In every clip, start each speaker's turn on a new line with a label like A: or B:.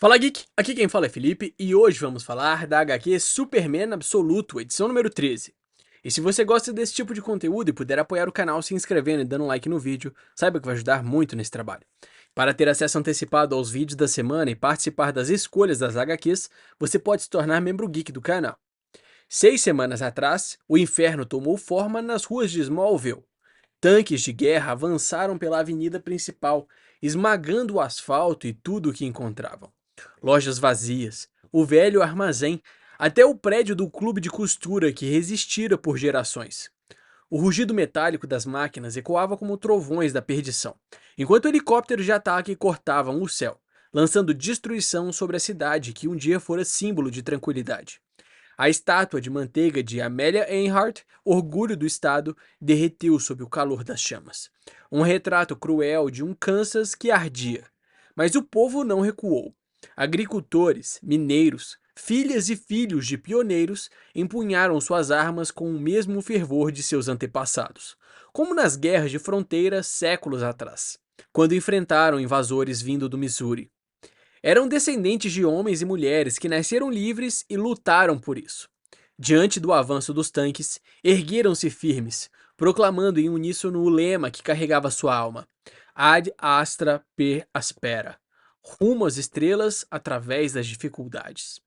A: Fala Geek, aqui quem fala é Felipe e hoje vamos falar da HQ Superman Absoluto, edição número 13. E se você gosta desse tipo de conteúdo e puder apoiar o canal se inscrevendo e dando um like no vídeo, saiba que vai ajudar muito nesse trabalho. Para ter acesso antecipado aos vídeos da semana e participar das escolhas das HQs, você pode se tornar membro geek do canal. 6 semanas atrás, o inferno tomou forma nas ruas de Smallville. Tanques de guerra avançaram pela avenida principal, esmagando o asfalto e tudo o que encontravam. Lojas vazias, o velho armazém, até o prédio do clube de costura que resistira por gerações. O rugido metálico das máquinas ecoava como trovões da perdição, enquanto helicópteros de ataque cortavam o céu, lançando destruição sobre a cidade que um dia fora símbolo de tranquilidade. A estátua de manteiga de Amelia Earhart, orgulho do estado, derreteu sob o calor das chamas. Um retrato cruel de um Kansas que ardia. Mas o povo não recuou. Agricultores, mineiros, filhas e filhos de pioneiros empunharam suas armas com o mesmo fervor de seus antepassados, como nas guerras de fronteira séculos atrás, quando enfrentaram invasores vindo do Missouri. Eram descendentes de homens e mulheres que nasceram livres e lutaram por isso. Diante do avanço dos tanques, ergueram-se firmes, proclamando em uníssono o lema que carregava sua alma: Ad astra per aspera, rumo às estrelas através das dificuldades.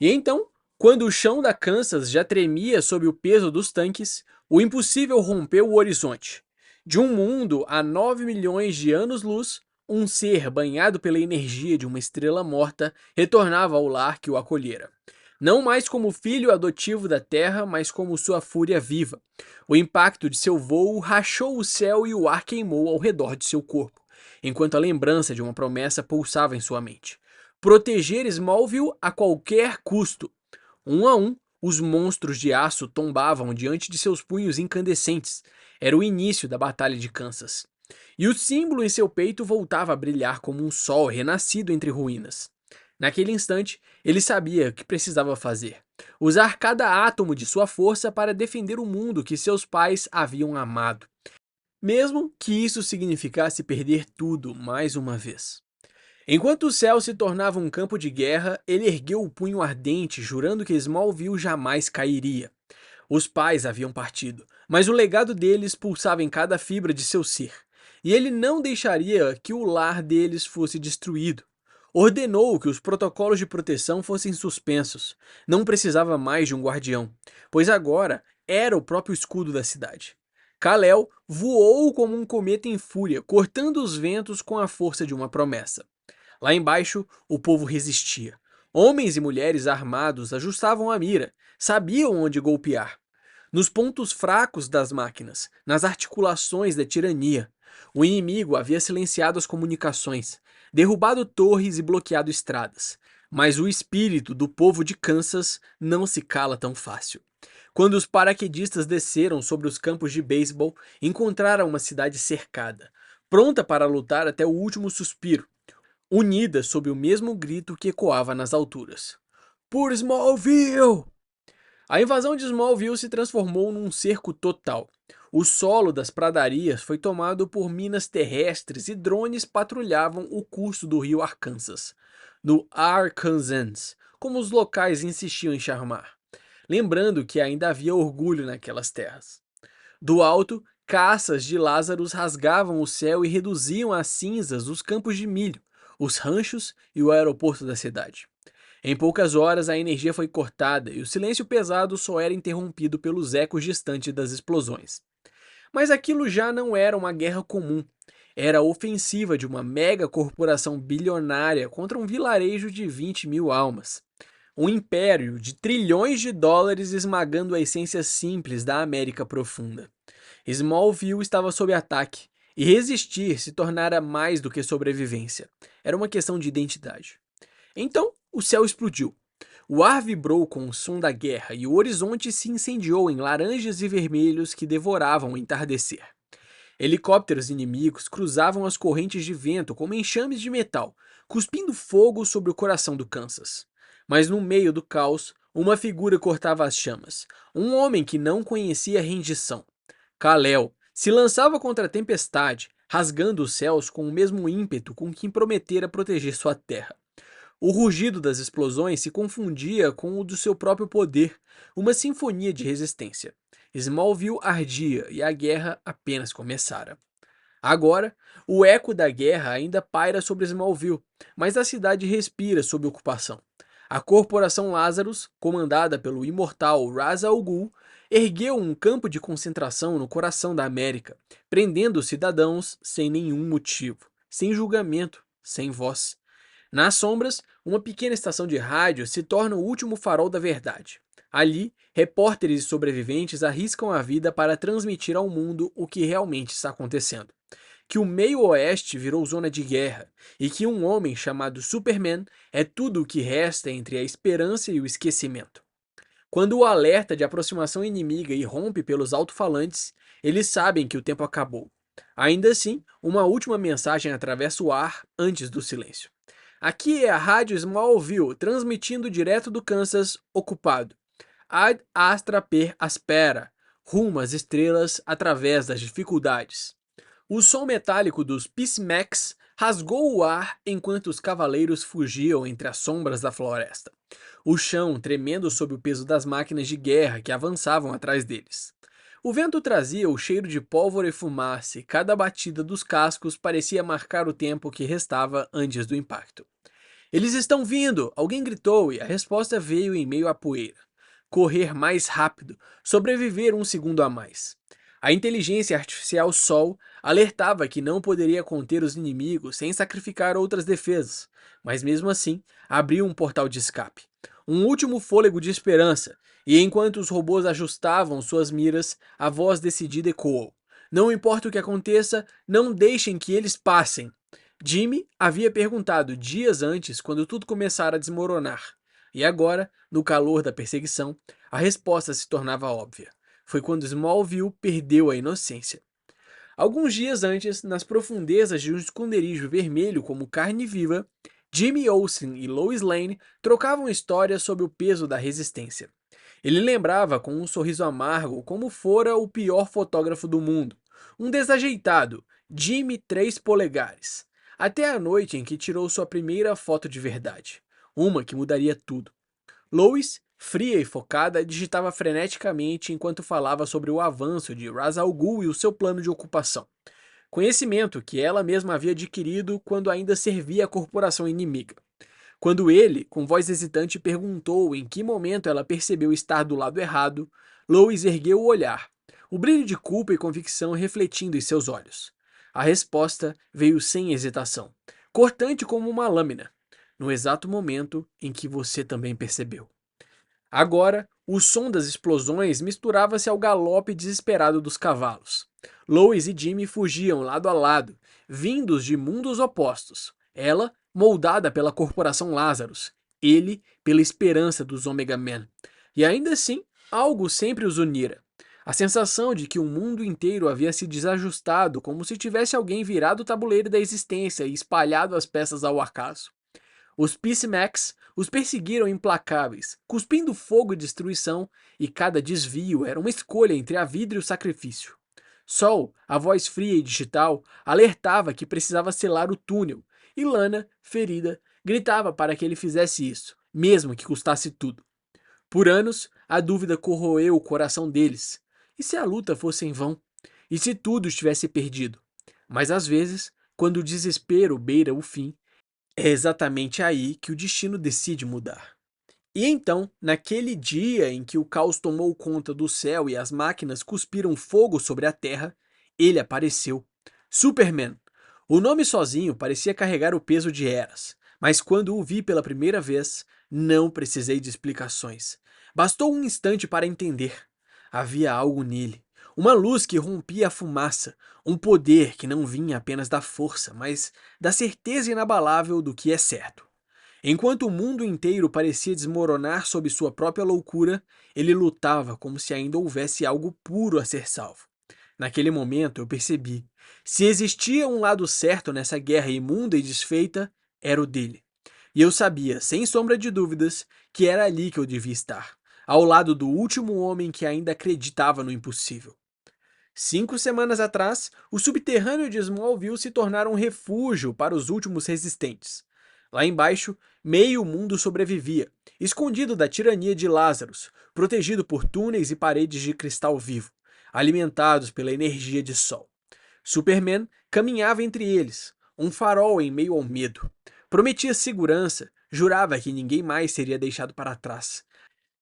A: E então, quando o chão da Kansas já tremia sob o peso dos tanques, o impossível rompeu o horizonte. De um mundo a 9 milhões de anos-luz, um ser banhado pela energia de uma estrela morta retornava ao lar que o acolhera. Não mais como filho adotivo da Terra, mas como sua fúria viva. O impacto de seu vôo rachou o céu e o ar queimou ao redor de seu corpo, enquanto a lembrança de uma promessa pulsava em sua mente: proteger Smallville a qualquer custo. Um a um, os monstros de aço tombavam diante de seus punhos incandescentes. Era o início da Batalha de Kansas. E o símbolo em seu peito voltava a brilhar como um sol renascido entre ruínas. Naquele instante, ele sabia o que precisava fazer: usar cada átomo de sua força para defender o mundo que seus pais haviam amado, mesmo que isso significasse perder tudo mais uma vez. Enquanto o céu se tornava um campo de guerra, ele ergueu o punho ardente, jurando que Smallville jamais cairia. Os pais haviam partido, mas o legado deles pulsava em cada fibra de seu ser, e ele não deixaria que o lar deles fosse destruído. Ordenou que os protocolos de proteção fossem suspensos. Não precisava mais de um guardião, pois agora era o próprio escudo da cidade. Kal-El voou como um cometa em fúria, cortando os ventos com a força de uma promessa. Lá embaixo, o povo resistia. Homens e mulheres armados ajustavam a mira, sabiam onde golpear. Nos pontos fracos das máquinas, nas articulações da tirania. O inimigo havia silenciado as comunicações, derrubado torres e bloqueado estradas. Mas o espírito do povo de Kansas não se cala tão fácil. Quando os paraquedistas desceram sobre os campos de beisebol, encontraram uma cidade cercada, pronta para lutar até o último suspiro, unida sob o mesmo grito que ecoava nas alturas: Por Smallville! A invasão de Smallville se transformou num cerco total. O solo das pradarias foi tomado por minas terrestres e drones patrulhavam o curso do rio Arkansas, no Arkansas, como os locais insistiam em chamar, lembrando que ainda havia orgulho naquelas terras. Do alto, caças de Lázaros rasgavam o céu e reduziam a cinzas os campos de milho, os ranchos e o aeroporto da cidade. Em poucas horas, a energia foi cortada e o silêncio pesado só era interrompido pelos ecos distantes das explosões. Mas aquilo já não era uma guerra comum. Era a ofensiva de uma mega corporação bilionária contra um vilarejo de 20 mil almas. Um império de trilhões de dólares esmagando a essência simples da América Profunda. Smallville estava sob ataque, e resistir se tornara mais do que sobrevivência. Era uma questão de identidade. Então, o céu explodiu. O ar vibrou com o som da guerra e o horizonte se incendiou em laranjas e vermelhos que devoravam o entardecer. Helicópteros inimigos cruzavam as correntes de vento como enxames de metal, cuspindo fogo sobre o coração do Kansas. Mas no meio do caos, uma figura cortava as chamas. Um homem que não conhecia rendição. Kal-El se lançava contra a tempestade, rasgando os céus com o mesmo ímpeto com que prometera proteger sua terra. O rugido das explosões se confundia com o do seu próprio poder, uma sinfonia de resistência. Smallville ardia e a guerra apenas começara. Agora, o eco da guerra ainda paira sobre Smallville, mas a cidade respira sob ocupação. A Corporação Lazarus, comandada pelo imortal Ra's al Ghul, ergueu um campo de concentração no coração da América, prendendo cidadãos sem nenhum motivo, sem julgamento, sem voz. Nas sombras, uma pequena estação de rádio se torna o último farol da verdade. Ali, repórteres e sobreviventes arriscam a vida para transmitir ao mundo o que realmente está acontecendo. Que o meio-oeste virou zona de guerra e que um homem chamado Superman é tudo o que resta entre a esperança e o esquecimento. Quando o alerta de aproximação inimiga irrompe pelos alto-falantes, eles sabem que o tempo acabou. Ainda assim, uma última mensagem atravessa o ar antes do silêncio. Aqui é a Rádio Smallville, transmitindo direto do Kansas ocupado. Ad astra per aspera, rumo às estrelas através das dificuldades. O som metálico dos Peacemax rasgou o ar enquanto os cavaleiros fugiam entre as sombras da floresta, o chão tremendo sob o peso das máquinas de guerra que avançavam atrás deles. O vento trazia o cheiro de pólvora e fumaça, e cada batida dos cascos parecia marcar o tempo que restava antes do impacto. Eles estão vindo! Alguém gritou e a resposta veio em meio à poeira. Correr mais rápido, sobreviver um segundo a mais. A inteligência artificial Sol alertava que não poderia conter os inimigos sem sacrificar outras defesas, mas mesmo assim abriu um portal de escape. Um último fôlego de esperança, e enquanto os robôs ajustavam suas miras, a voz decidida ecoou. Não importa o que aconteça, não deixem que eles passem. Jimmy havia perguntado dias antes, quando tudo começara a desmoronar. E agora, no calor da perseguição, a resposta se tornava óbvia. Foi quando Smallville perdeu a inocência. Alguns dias antes, nas profundezas de um esconderijo vermelho como carne viva, Jimmy Olsen e Lois Lane trocavam histórias sobre o peso da resistência. Ele lembrava com um sorriso amargo como fora o pior fotógrafo do mundo, um desajeitado, Jimmy 3 polegares, até a noite em que tirou sua primeira foto de verdade, uma que mudaria tudo. Lois, fria e focada, digitava freneticamente enquanto falava sobre o avanço de Ra's al Ghul e o seu plano de ocupação. Conhecimento que ela mesma havia adquirido quando ainda servia a corporação inimiga. Quando ele, com voz hesitante, perguntou em que momento ela percebeu estar do lado errado, Lois ergueu o olhar, o brilho de culpa e convicção refletindo em seus olhos. A resposta veio sem hesitação, cortante como uma lâmina, no exato momento em que você também percebeu. Agora, o som das explosões misturava-se ao galope desesperado dos cavalos. Lois e Jimmy fugiam lado a lado, vindos de mundos opostos. Ela, moldada pela Corporação Lazarus, ele pela esperança dos Omega Men. E ainda assim, algo sempre os unira. A sensação de que o mundo inteiro havia se desajustado, como se tivesse alguém virado o tabuleiro da existência e espalhado as peças ao acaso. Os Peacemax os perseguiram implacáveis, cuspindo fogo e destruição, e cada desvio era uma escolha entre a vida e o sacrifício. Sol, a voz fria e digital, alertava que precisava selar o túnel, e Lana, ferida, gritava para que ele fizesse isso, mesmo que custasse tudo. Por anos, a dúvida corroeu o coração deles. E se a luta fosse em vão? E se tudo estivesse perdido? Mas às vezes, quando o desespero beira o fim, é exatamente aí que o destino decide mudar. E então, naquele dia em que o caos tomou conta do céu e as máquinas cuspiram fogo sobre a terra, ele apareceu. Superman. O nome sozinho parecia carregar o peso de eras, mas quando o vi pela primeira vez, não precisei de explicações. Bastou um instante para entender. Havia algo nele. Uma luz que rompia a fumaça, um poder que não vinha apenas da força, mas da certeza inabalável do que é certo. Enquanto o mundo inteiro parecia desmoronar sob sua própria loucura, ele lutava como se ainda houvesse algo puro a ser salvo. Naquele momento eu percebi: se existia um lado certo nessa guerra imunda e desfeita, era o dele. E eu sabia, sem sombra de dúvidas, que era ali que eu devia estar, ao lado do último homem que ainda acreditava no impossível. 5 semanas atrás, o subterrâneo de Smallville se tornara um refúgio para os últimos resistentes. Lá embaixo, meio mundo sobrevivia, escondido da tirania de Lazarus, protegido por túneis e paredes de cristal vivo, alimentados pela energia de sol. Superman caminhava entre eles, um farol em meio ao medo. Prometia segurança, jurava que ninguém mais seria deixado para trás.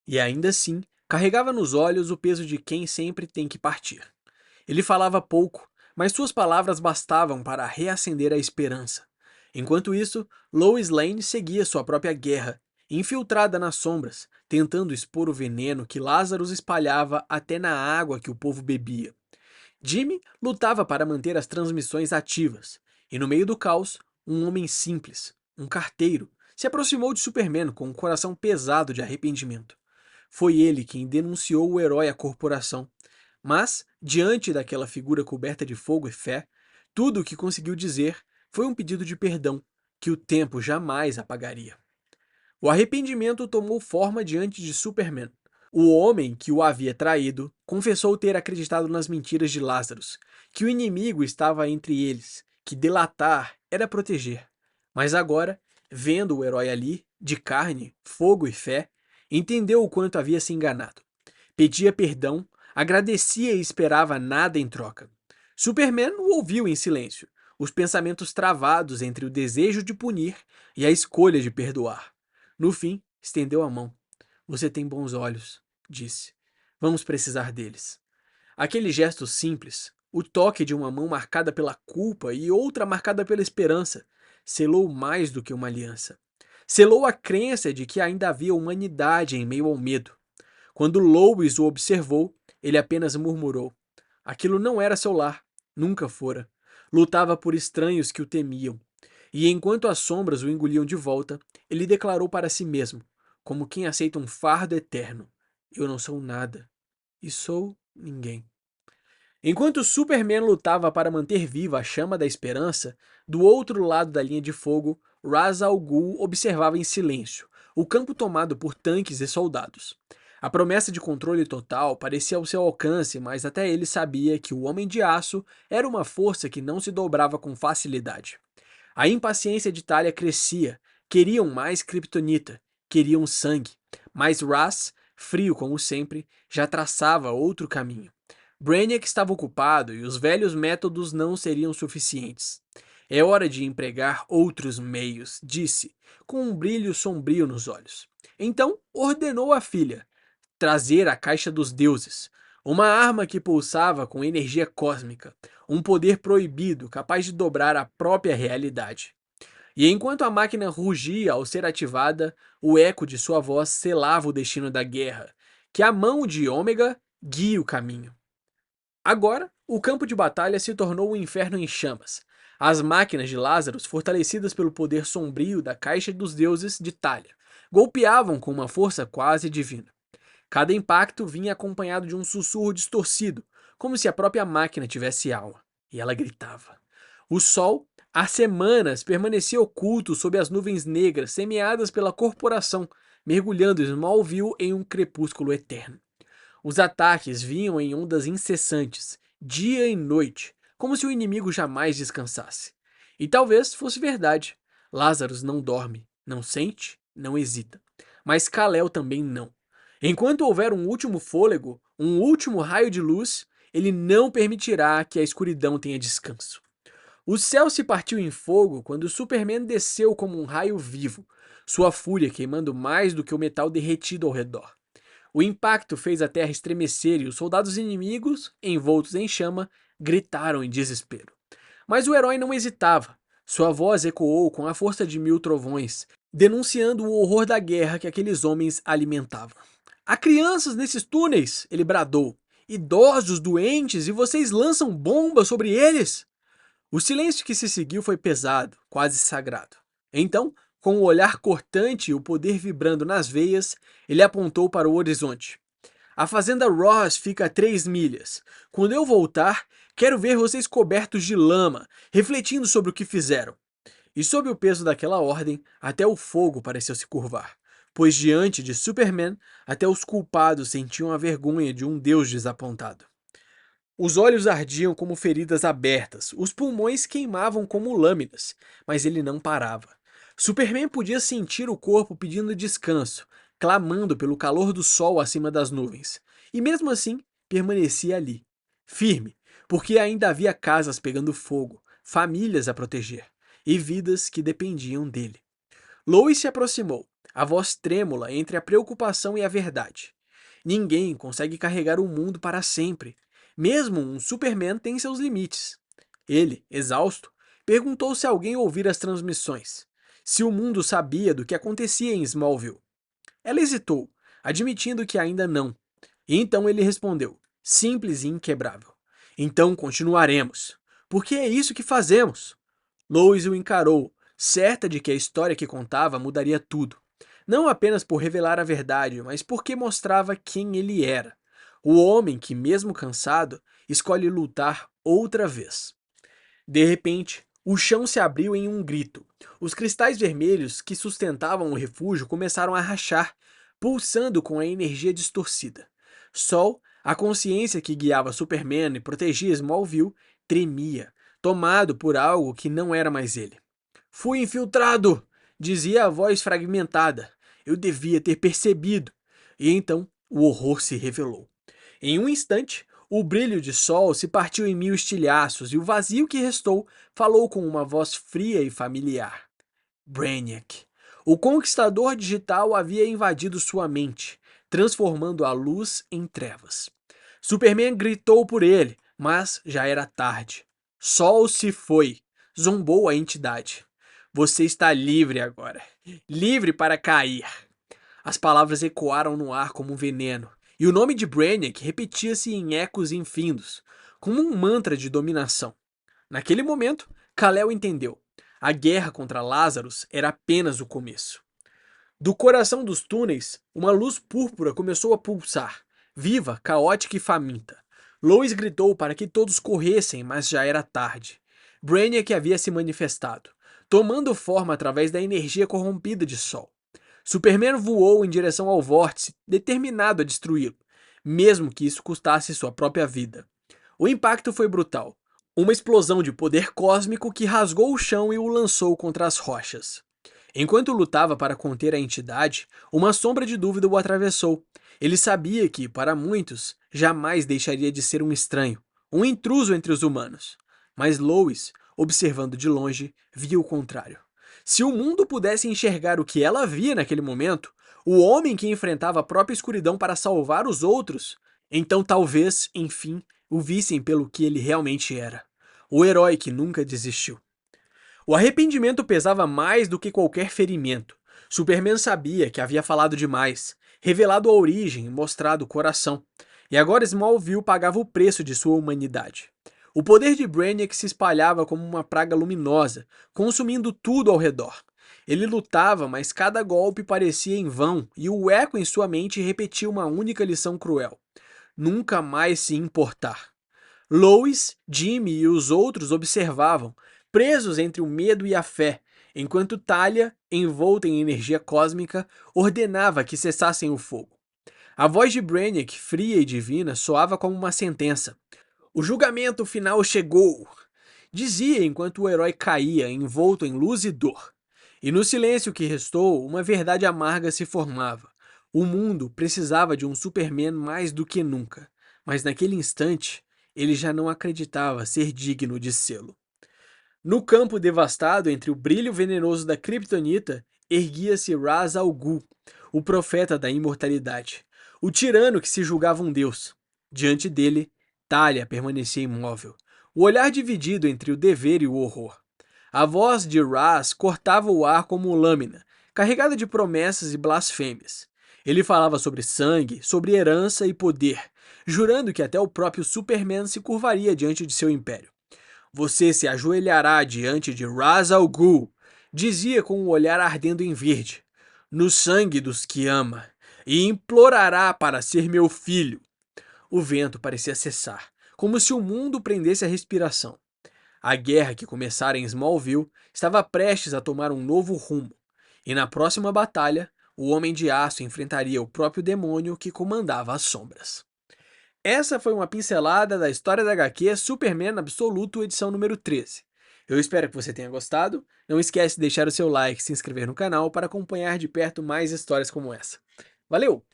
A: E ainda assim, carregava nos olhos o peso de quem sempre tem que partir. Ele falava pouco, mas suas palavras bastavam para reacender a esperança. Enquanto isso, Lois Lane seguia sua própria guerra, infiltrada nas sombras, tentando expor o veneno que Lazarus espalhava até na água que o povo bebia. Jimmy lutava para manter as transmissões ativas, e no meio do caos, um homem simples, um carteiro, se aproximou de Superman com um coração pesado de arrependimento. Foi ele quem denunciou o herói à corporação, mas, diante daquela figura coberta de fogo e fé, tudo o que conseguiu dizer foi um pedido de perdão que o tempo jamais apagaria. O arrependimento tomou forma diante de Superman. O homem que o havia traído confessou ter acreditado nas mentiras de Lazarus, que o inimigo estava entre eles, que delatar era proteger. Mas agora, vendo o herói ali, de carne, fogo e fé, entendeu o quanto havia se enganado. Pedia perdão, agradecia e esperava nada em troca. Superman o ouviu em silêncio, os pensamentos travados entre o desejo de punir e a escolha de perdoar. No fim, estendeu a mão. Você tem bons olhos, disse. Vamos precisar deles. Aquele gesto simples, o toque de uma mão marcada pela culpa e outra marcada pela esperança, selou mais do que uma aliança. Selou a crença de que ainda havia humanidade em meio ao medo. Quando Lois o observou, ele apenas murmurou. Aquilo não era seu lar, nunca fora. Lutava por estranhos que o temiam. E enquanto as sombras o engoliam de volta, ele declarou para si mesmo, como quem aceita um fardo eterno: Eu não sou nada. E sou ninguém. Enquanto Superman lutava para manter viva a chama da esperança, do outro lado da linha de fogo, Ra's al Ghul observava em silêncio, o campo tomado por tanques e soldados. A promessa de controle total parecia ao seu alcance, mas até ele sabia que o Homem de Aço era uma força que não se dobrava com facilidade. A impaciência de Talia crescia, queriam mais kryptonita, queriam sangue, mas Ra's, frio como sempre, já traçava outro caminho. Brainiac estava ocupado e os velhos métodos não seriam suficientes. É hora de empregar outros meios, disse, com um brilho sombrio nos olhos. Então ordenou à filha trazer a Caixa dos Deuses, uma arma que pulsava com energia cósmica, um poder proibido capaz de dobrar a própria realidade. E enquanto a máquina rugia ao ser ativada, o eco de sua voz selava o destino da guerra, que a mão de Ômega guie o caminho. Agora, o campo de batalha se tornou um inferno em chamas. As máquinas de Lazarus, fortalecidas pelo poder sombrio da Caixa dos Deuses de Talia, golpeavam com uma força quase divina. Cada impacto vinha acompanhado de um sussurro distorcido, como se a própria máquina tivesse alma. E ela gritava. O sol, há semanas, permanecia oculto sob as nuvens negras semeadas pela corporação, mergulhando Smallville em um crepúsculo eterno. Os ataques vinham em ondas incessantes, dia e noite, como se o inimigo jamais descansasse. E talvez fosse verdade. Lazarus não dorme, não sente, não hesita. Mas Kal-El também não. Enquanto houver um último fôlego, um último raio de luz, ele não permitirá que a escuridão tenha descanso. O céu se partiu em fogo quando Superman desceu como um raio vivo, sua fúria queimando mais do que o metal derretido ao redor. O impacto fez a terra estremecer e os soldados inimigos, envoltos em chama, gritaram em desespero. Mas o herói não hesitava. Sua voz ecoou com a força de 1000 trovões, denunciando o horror da guerra que aqueles homens alimentavam. Há crianças nesses túneis, ele bradou. Idosos, doentes, e vocês lançam bombas sobre eles? O silêncio que se seguiu foi pesado, quase sagrado. Então, com o olhar cortante e o poder vibrando nas veias, ele apontou para o horizonte. A fazenda Ross fica a 3 milhas. Quando eu voltar, quero ver vocês cobertos de lama, refletindo sobre o que fizeram. E sob o peso daquela ordem, até o fogo pareceu se curvar, pois diante de Superman, até os culpados sentiam a vergonha de um deus desapontado. Os olhos ardiam como feridas abertas, os pulmões queimavam como lâminas, mas ele não parava. Superman podia sentir o corpo pedindo descanso, clamando pelo calor do sol acima das nuvens. E mesmo assim, permanecia ali, firme, porque ainda havia casas pegando fogo, famílias a proteger e vidas que dependiam dele. Lois se aproximou, a voz trêmula entre a preocupação e a verdade. Ninguém consegue carregar o mundo para sempre. Mesmo um Superman tem seus limites. Ele, exausto, perguntou se alguém ouvira as transmissões, se o mundo sabia do que acontecia em Smallville. Ela hesitou, admitindo que ainda não. E então ele respondeu, simples e inquebrável. Então continuaremos, porque é isso que fazemos. Lois o encarou, certa de que a história que contava mudaria tudo. Não apenas por revelar a verdade, mas porque mostrava quem ele era. O homem que, mesmo cansado, escolhe lutar outra vez. De repente, o chão se abriu em um grito. Os cristais vermelhos que sustentavam o refúgio começaram a rachar, pulsando com a energia distorcida. Sol, a consciência que guiava Superman e protegia Smallville, tremia, tomado por algo que não era mais ele. Fui infiltrado, dizia a voz fragmentada. Eu devia ter percebido. E então o horror se revelou. Em um instante, o brilho de sol se partiu em mil estilhaços e o vazio que restou falou com uma voz fria e familiar. Brainiac. O conquistador digital havia invadido sua mente, transformando a luz em trevas. Superman gritou por ele, mas já era tarde. Sol se foi, zombou a entidade. Você está livre agora. Livre para cair. As palavras ecoaram no ar como um veneno, e o nome de Brainiac repetia-se em ecos infindos, como um mantra de dominação. Naquele momento, Kal-El entendeu. A guerra contra Lazarus era apenas o começo. Do coração dos túneis, uma luz púrpura começou a pulsar, viva, caótica e faminta. Lois gritou para que todos corressem, mas já era tarde. Brainiac havia se manifestado, tomando forma através da energia corrompida de Sol. Superman voou em direção ao vórtice, determinado a destruí-lo, mesmo que isso custasse sua própria vida. O impacto foi brutal. Uma explosão de poder cósmico que rasgou o chão e o lançou contra as rochas. Enquanto lutava para conter a entidade, uma sombra de dúvida o atravessou. Ele sabia que, para muitos, jamais deixaria de ser um estranho, um intruso entre os humanos. Mas Lois, observando de longe, via o contrário. Se o mundo pudesse enxergar o que ela via naquele momento, o homem que enfrentava a própria escuridão para salvar os outros, então talvez, enfim, o vissem pelo que ele realmente era. O herói que nunca desistiu. O arrependimento pesava mais do que qualquer ferimento. Superman sabia que havia falado demais, revelado a origem e mostrado o coração. E agora Smallville pagava o preço de sua humanidade. O poder de Brainiac se espalhava como uma praga luminosa, consumindo tudo ao redor. Ele lutava, mas cada golpe parecia em vão, e o eco em sua mente repetia uma única lição cruel: nunca mais se importar. Lois, Jimmy e os outros observavam, presos entre o medo e a fé, enquanto Talia, envolta em energia cósmica, ordenava que cessassem o fogo. A voz de Brainiac, fria e divina, soava como uma sentença. O julgamento final chegou, dizia enquanto o herói caía, envolto em luz e dor. E no silêncio que restou, uma verdade amarga se formava. O mundo precisava de um Superman mais do que nunca, mas naquele instante, ele já não acreditava ser digno de sê-lo. No campo devastado entre o brilho venenoso da Kryptonita, erguia-se Ra's al Ghul, o profeta da imortalidade, o tirano que se julgava um deus. Diante dele, Talia permanecia imóvel, o olhar dividido entre o dever e o horror. A voz de Ra's cortava o ar como lâmina, carregada de promessas e blasfêmias. Ele falava sobre sangue, sobre herança e poder, jurando que até o próprio Superman se curvaria diante de seu império. Você se ajoelhará diante de Ra's al Ghul, dizia com o olhar ardendo em verde, no sangue dos que ama, e implorará para ser meu filho. O vento parecia cessar, como se o mundo prendesse a respiração. A guerra que começara em Smallville estava prestes a tomar um novo rumo, e na próxima batalha, o Homem de Aço enfrentaria o próprio demônio que comandava as sombras. Essa foi uma pincelada da história da HQ Superman Absoluto, edição número 13. Eu espero que você tenha gostado. Não esquece de deixar o seu like e se inscrever no canal para acompanhar de perto mais histórias como essa. Valeu!